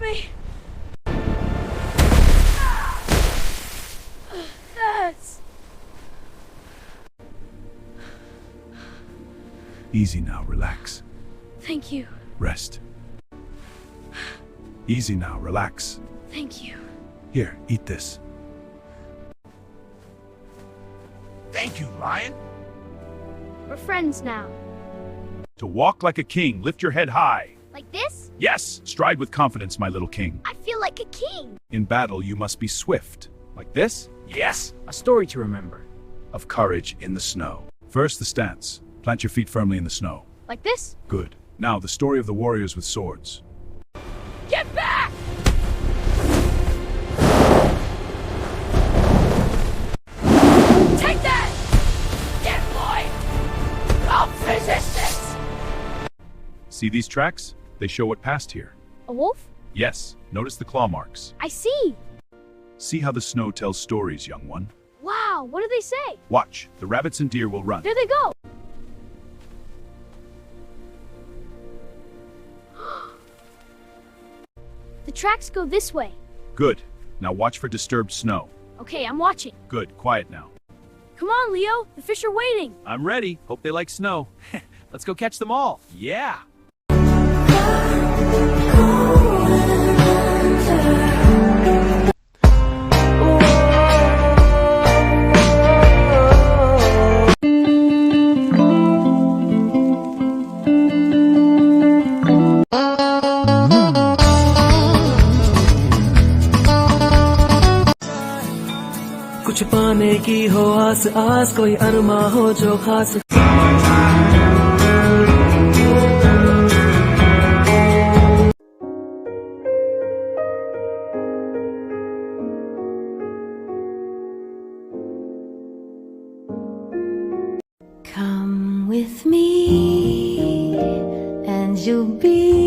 me! That's... Easy now, relax. Thank you. Rest. Easy now, relax. Thank you. Here, eat this. Thank you, lion. We're friends now. To walk like a king, lift your head high. Like this? Yes, stride with confidence, my little king. I feel like a king. In battle, you must be swift. Like this? Yes, a story to remember. Of courage in the snow. First, the stance. Plant your feet firmly in the snow. Like this? Good. Now, the story of the warriors with swords. Get back! Take that! Get boy! I'll resist this! See these tracks? They show what passed here. A wolf? Yes, notice the claw marks. I see! See how the snow tells stories, young one. Wow, what do they say? Watch, the rabbits and deer will run. There they go! The tracks go this way. Good. Now watch for disturbed snow. Okay, I'm watching. Good, quiet now. Come on, Leo. The fish are waiting. I'm ready. Hope they like snow. Let's go catch them all. Yeah. कुछ पाने की हो आस आस कोई अरमा हो जो खास Come with me and you'll be